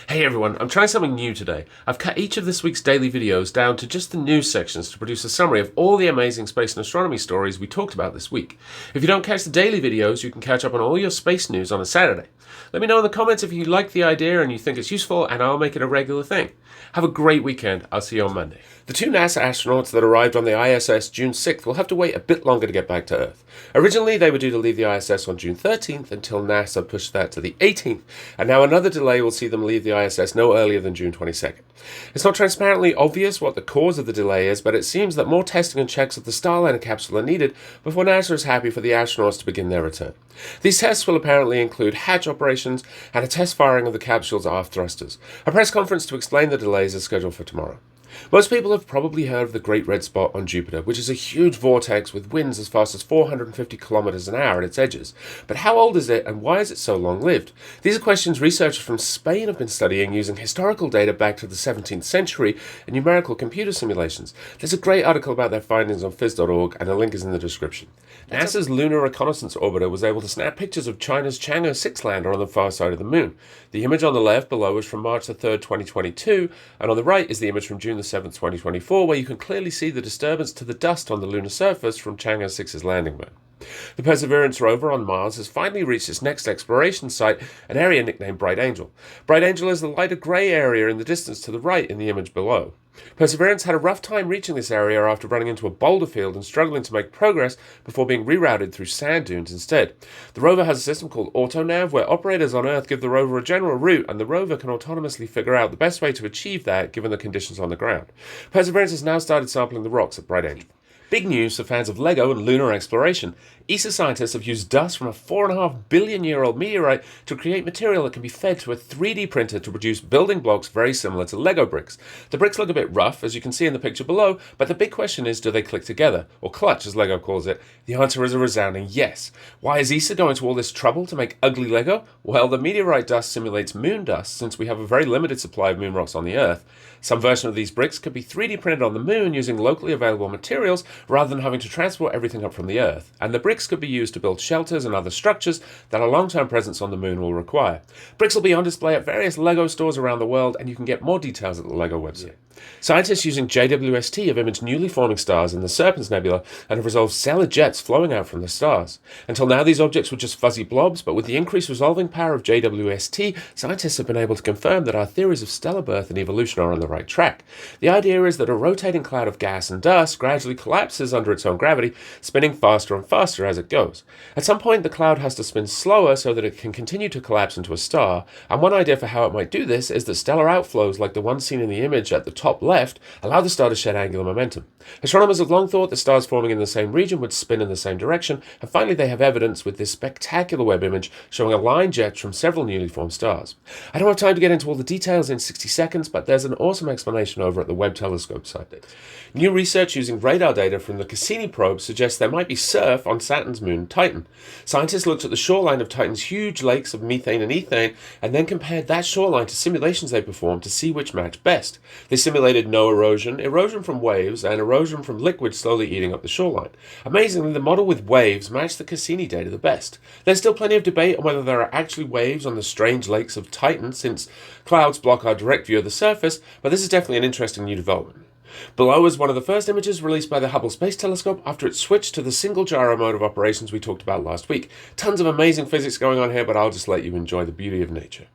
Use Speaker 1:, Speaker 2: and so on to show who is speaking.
Speaker 1: Hey everyone, I'm trying something new today. I've cut each of this week's daily videos down to just the news sections to produce a summary of all the amazing space and astronomy stories we talked about this week. If you don't catch the daily videos, you can catch up on all your space news on a Saturday. Let me know in the comments if you like the idea and you think it's useful, and I'll make it a regular thing. Have a great weekend. I'll see you on Monday. The two NASA astronauts that arrived on the ISS June 6th will have to wait a bit longer to get back to Earth. Originally, they were due to leave the ISS on June 13th until NASA pushed that to the 18th, and now another delay will see them leave the ISS no earlier than June 22nd. It's not transparently obvious what the cause of the delay is, but it seems that more testing and checks of the Starliner capsule are needed before NASA is happy for the astronauts to begin their return. These tests will apparently include hatch operations and a test firing of the capsule's aft thrusters. A press conference to explain the delays is scheduled for tomorrow. Most people have probably heard of the Great Red Spot on Jupiter, which is a huge vortex with winds as fast as 450 kilometers an hour at its edges. But how old is it, and why is it so long-lived? These are questions researchers from Spain have been studying using historical data back to the 17th century and numerical computer simulations. There's a great article about their findings on phys.org, and a link is in the description. NASA's Lunar Reconnaissance Orbiter was able to snap pictures of China's Chang'e 6 lander on the far side of the moon. The image on the left below is from March the 3rd, 2022, and on the right is the image from June the 7th, 2024, where you can clearly see the disturbance to the dust on the lunar surface from Chang'e 6's landing mode. The Perseverance rover on Mars has finally reached its next exploration site, an area nicknamed Bright Angel. Bright Angel is the lighter grey area in the distance to the right in the image below. Perseverance had a rough time reaching this area after running into a boulder field and struggling to make progress before being rerouted through sand dunes instead. The rover has a system called AutoNav, where operators on Earth give the rover a general route, and the rover can autonomously figure out the best way to achieve that given the conditions on the ground. Perseverance has now started sampling the rocks at Bright Angel. Big news for fans of LEGO and lunar exploration. ESA scientists have used dust from a 4.5 billion-year-old meteorite to create material that can be fed to a 3D printer to produce building blocks very similar to LEGO bricks. The bricks look a bit rough, as you can see in the picture below, but the big question is, do they click together, or clutch as LEGO calls it? The answer is a resounding yes. Why is ESA going to all this trouble to make ugly LEGO? Well, the meteorite dust simulates moon dust, since we have a very limited supply of moon rocks on the Earth. Some version of these bricks could be 3D printed on the moon using locally available materials rather than having to transport everything up from the Earth, and the bricks could be used to build shelters and other structures that a long-term presence on the moon will require. Bricks will be on display at various LEGO stores around the world, and you can get more details at the LEGO website. Scientists using JWST have imaged newly forming stars in the Serpens Nebula and have resolved stellar jets flowing out from the stars. Until now, these objects were just fuzzy blobs, but with the increased resolving power of JWST, scientists have been able to confirm that our theories of stellar birth and evolution are on the right track. The idea is that a rotating cloud of gas and dust gradually collapses under its own gravity, spinning faster and faster as it goes. At some point, the cloud has to spin slower so that it can continue to collapse into a star, and one idea for how it might do this is that stellar outflows like the one seen in the image at the top left allow the star to shed angular momentum. Astronomers have long thought that stars forming in the same region would spin in the same direction, and finally they have evidence with this spectacular web image showing aligned jets from several newly formed stars. I don't have time to get into all the details in 60 seconds, but there's an awesome explanation over at the Webb Telescope site. New research using radar data from the Cassini probe suggests there might be surf on Saturn's moon Titan. Scientists looked at the shoreline of Titan's huge lakes of methane and ethane and then compared that shoreline to simulations they performed to see which matched best. They simulated no erosion, erosion from waves, and erosion from liquids slowly eating up the shoreline. Amazingly, the model with waves matched the Cassini data the best. There's still plenty of debate on whether there are actually waves on the strange lakes of Titan, since clouds block our direct view of the surface, but this is definitely an interesting new development. Below is one of the first images released by the Hubble Space Telescope after it switched to the single gyro mode of operations we talked about last week. Tons of amazing physics going on here, but I'll just let you enjoy the beauty of nature.